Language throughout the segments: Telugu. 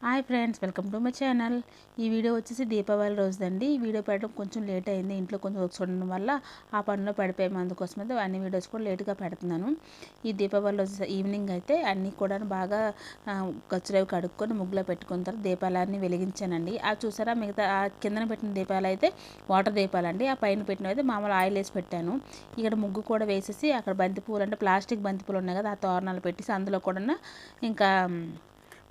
Hi friends, welcome to my channel. ఈ వీడియో వచ్చేసి దీపావళి రోజుదండి. ఈ వీడియో పెట్టడం కొంచెం లేట్ అయింది, ఇంట్లో కొంచెం వర్క్స్ ఉండడం వల్ల ఆ పనిలో పడిపోయాము. అందుకోసం అయితే అన్ని వీడియోస్ కూడా లేట్గా పెడుతున్నాను. ఈ దీపావళి రోజు ఈవినింగ్ అయితే అన్నీ కూడా బాగా గచ్చులవి కడుక్కొని ముగ్గులో పెట్టుకున్న తర్వాత దీపాలన్నీ వెలిగించానండి. ఆ చూసారా, మిగతా ఆ కిందన పెట్టిన దీపాలు అయితే వాటర్ దీపాలండి. ఆ పైన పెట్టినవి అయితే మామూలు ఆయిల్ వేసి పెట్టాను. ఇక్కడ ముగ్గు కూడా వేసేసి అక్కడ బంతిపూలు అంటే ప్లాస్టిక్ బంతిపూలు ఉన్నాయి కదా, ఆ తోరణాలు పెట్టేసి అందులో కూడా ఇంకా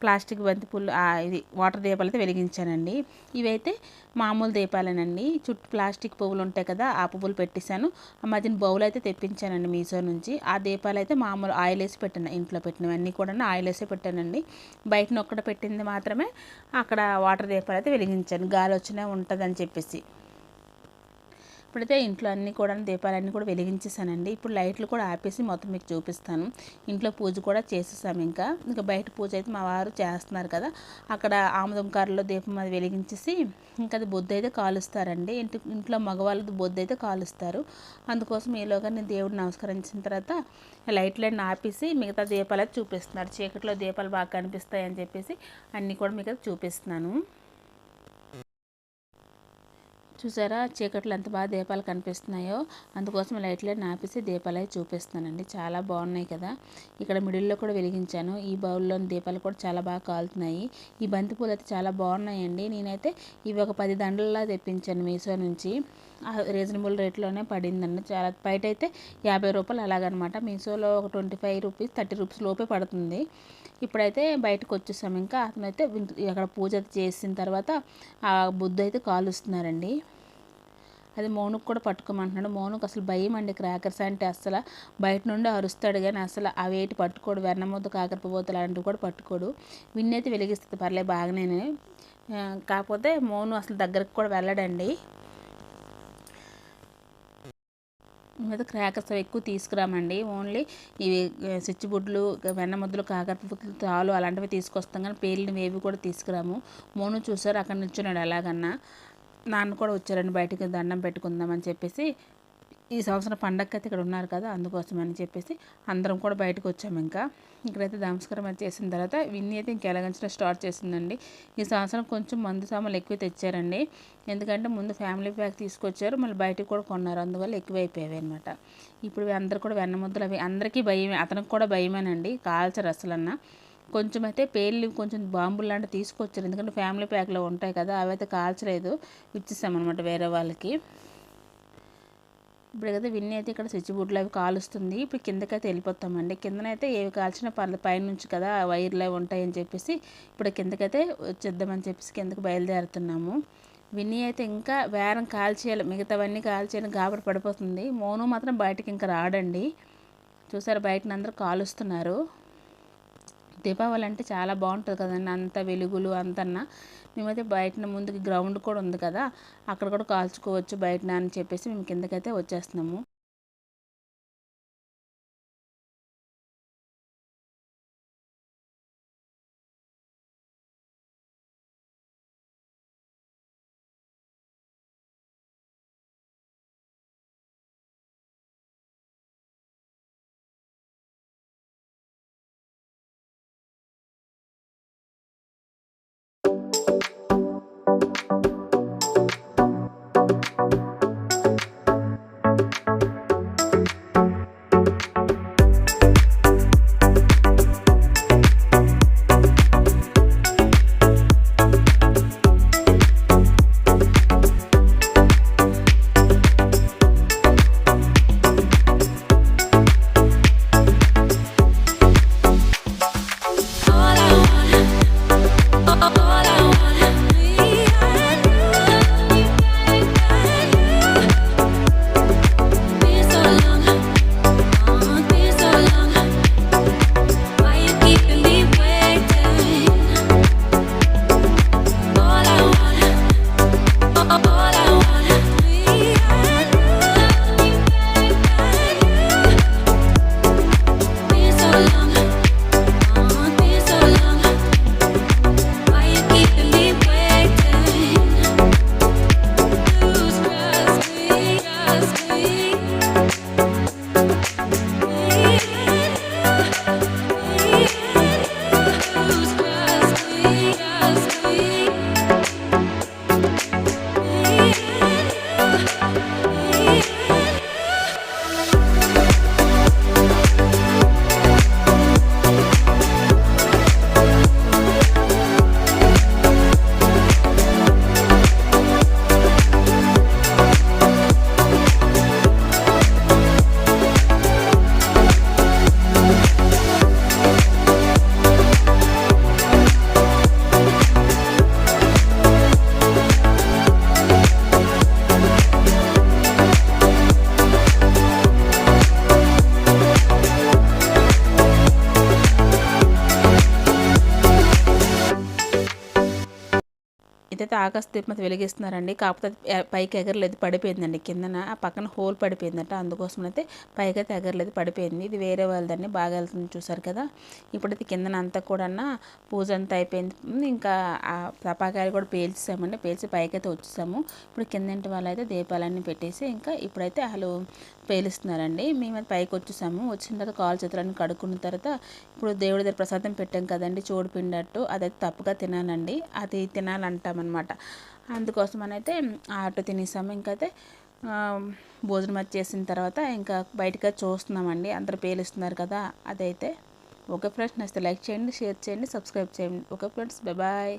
ప్లాస్టిక్ బంతిపూలు ఇది వాటర్ దీపాలు అయితే వెలిగించానండి. ఇవైతే మామూలు దీపాలేనండి. చుట్టూ ప్లాస్టిక్ పువ్వులు ఉంటాయి కదా, ఆ పువ్వులు పెట్టేశాను. ఆ మధ్యన బౌల్ అయితే తెప్పించానండి మీషో నుంచి. ఆ దీపాలు అయితే మామూలు ఆయిల్ వేసి పెట్టాను. ఇంట్లో పెట్టినవన్నీ కూడా ఆయిల్ వేసి పెట్టానండి. బయటన ఒక్కడ పెట్టింది మాత్రమే అక్కడ వాటర్ దీపాలు అయితే వెలిగించాను, గాలి వచ్చినా ఉంటుందని చెప్పేసి. ఇప్పుడైతే ఇంట్లో అన్నీ కూడా దీపాలన్నీ కూడా వెలిగించేసానండి. ఇప్పుడు లైట్లు కూడా ఆపేసి మొత్తం మీకు చూపిస్తాను. ఇంట్లో పూజ కూడా చేసేసాము. ఇంకా బయట పూజ అయితే మా వారు చేస్తున్నారు కదా, అక్కడ ఆముదం కారులో దీపం అది వెలిగించేసి ఇంకా అది బొద్దు అయితే కాలుస్తారండి. ఇంట్లో మగవాళ్ళది బొద్దు అయితే కాలుస్తారు. అందుకోసం ఈలోగా నేను దేవుడిని నమస్కరించిన తర్వాత లైట్లన్నీ ఆపేసి మిగతా దీపాలు అయితే చూపిస్తున్నారు. చీకట్లో దీపాలు బాగా కనిపిస్తాయని చెప్పేసి అన్నీ కూడా మీకు చూపిస్తున్నాను. చూసారా, చీకట్లో ఎంత బాగా దీపాలు కనిపిస్తున్నాయో. అందుకోసం లైట్లన్నీ ఆపేసి దీపాలు అయితే చూపిస్తానండి. చాలా బాగున్నాయి కదా. ఇక్కడ మిడిల్లో కూడా వెలిగించాను. ఈ బౌల్లోని దీపాలు కూడా చాలా బాగా కాలుతున్నాయి. ఈ బంతిపూలు అయితే చాలా బాగున్నాయండి. నేనైతే ఇవి ఒక 10 దండల్లా తెప్పించాను మీషో నుంచి. రీజనబుల్ రేట్లోనే పడిందండి. చాలా బయట అయితే 50 రూపాయలు అలాగనమాట. మీషోలో ఒక 25 రూపీస్ 30 రూపీస్ లోపే పడుతుంది. ఇప్పుడైతే బయటకు వచ్చేసాము. ఇంకా అతనైతే అక్కడ పూజ చేసిన తర్వాత ఆ బుద్ధ అయితే కాలుస్తున్నారండి. అది మౌనుకు కూడా పట్టుకోమంటున్నాడు. మౌనుకు అసలు భయం అండి క్రాకర్స్ అంటే. అసలు బయట నుండి అరుస్తాడు కానీ అసలు అవేటి పట్టుకోడు. వెన్నముద్ద కాకరపోతలు అలాంటివి కూడా పట్టుకోడు. విన్నైతే వెలిగిస్తుంది పర్లేదు బాగానే. కాకపోతే మౌను అసలు దగ్గరకు కూడా వెళ్ళడండి. మీద క్రాకర్స్ ఎక్కువ తీసుకురామండి. ఓన్లీ ఇవి సిచ్చుబుడ్లు, వెన్నముద్దలు, కాకరపువ్వులు, తాలు అలాంటివి తీసుకొస్తాం కానీ పేలినవి ఏవి కూడా తీసుకురాము. మోను చూసారు అక్కడ నిల్చున్నాడు. ఎలాగన్నా నాన్న కూడా వచ్చారండి బయటకు దండం పెట్టుకుందామని చెప్పేసి. ఈ సంవత్సరం పండగకి అయితే ఇక్కడ ఉన్నారు కదా, అందుకోసం అని చెప్పేసి అందరం కూడా బయటకు వచ్చాము. ఇక్కడైతే నమస్కారం అయితే చేసిన తర్వాత విన్ని అయితే ఎలాగంచడం స్టార్ట్ చేసిందండి. ఈ సంవత్సరం కొంచెం మందు సామాన్లు ఎక్కువ తెచ్చారండి. ఎందుకంటే ముందు ఫ్యామిలీ ప్యాక్ తీసుకొచ్చారు, మళ్ళీ బయటకు కూడా కొన్నారు. అందువల్ల ఎక్కువైపోయాయి అనమాట. ఇప్పుడు అందరు కూడా వెన్నముద్దలు అవి అందరికీ భయమే, అతనికి కూడా భయమేనండి. కాల్చరు అసలన్నా. కొంచెం అయితే పేర్లు కొంచెం బాంబులు లాంటివి తీసుకొచ్చారు. ఎందుకంటే ఫ్యామిలీ ప్యాక్లో ఉంటాయి కదా, అవి అయితే కాల్చలేదు, ఇచ్చేసామన్నమాట వేరే వాళ్ళకి. ఇప్పుడు కదా విన్ని అయితే ఇక్కడ స్విచ్ బోర్డులు అవి కాలుస్తుంది. ఇప్పుడు కిందకైతే వెళ్ళిపోతామండి. కిందనైతే ఏవి కాల్చినా పర్లేదు, పైనుంచి కదా వైర్లు అవి ఉంటాయని చెప్పేసి ఇప్పుడు కిందకైతే వచ్చేద్దామని చెప్పేసి కిందకి బయలుదేరుతున్నాము. విన్ని అయితే ఇంకా వేరం కాల్చేయాలి, మిగతావన్నీ కాల్చేయాలి గాబరి పడిపోతుంది. మోను మాత్రం బయటకి ఇంకా రాడండి. చూసారు బయటని అందరూ కాలుస్తున్నారు. దీపావళి అంటే చాలా బాగుంటుంది కదండి, అంత వెలుగులు అంతన్నా. మేమైతే బయట ముందుకి గ్రౌండ్ కూడా ఉంది కదా, అక్కడ కూడా కాల్చుకోవచ్చు బయటన అని చెప్పేసి మేము కిందకైతే వచ్చేస్తున్నాము. ఇదైతే ఆకాశ దీపం వెలిగిస్తున్నారండి. కాకపోతే పైకి ఎగరలేదు, పడిపోయిందండి కిందన. ఆ పక్కన హోల్ పడిపోయిందట, అందుకోసం అయితే పైకి అయితే ఎగరలేదు, పడిపోయింది. ఇది వేరే వాళ్ళదండి, బాగా వెళ్తుంది చూసారు కదా. ఇప్పుడైతే కిందన అంతా కూడా పూజ అంతా అయిపోయింది. ఇంకా ఆ టపాకాయలు కూడా పేల్చామండి, పేల్చి పైకి అయితే వచ్చేసాము. ఇప్పుడు కిందంటి వాళ్ళు అయితే దీపాలన్నీ పెట్టేసి ఇంకా ఇప్పుడైతే వాళ్ళు పేలుస్తున్నారండి. మేమైతే పైకి వచ్చేసాము. వచ్చిన తర్వాత కాలు చేతులన్నీ కడుక్కున్న తర్వాత ఇప్పుడు దేవుడి దగ్గర ప్రసాదం పెట్టాం కదండి, చూడిపిండట్టు, అదైతే తప్పుగా తినాలండి, అది తినాలంటామన్నమాట. అందుకోసం అయితే అటు తినేసాము. ఇంకైతే భోజనం అది చేసిన తర్వాత ఇంకా బయటకు చూస్తున్నామండి, అందరూ పేలుస్తున్నారు కదా అదైతే. ఓకే ఫ్రెండ్స్, నచ్చితే లైక్ చేయండి, షేర్ చేయండి, సబ్స్క్రైబ్ చేయండి. Okay friends, bye.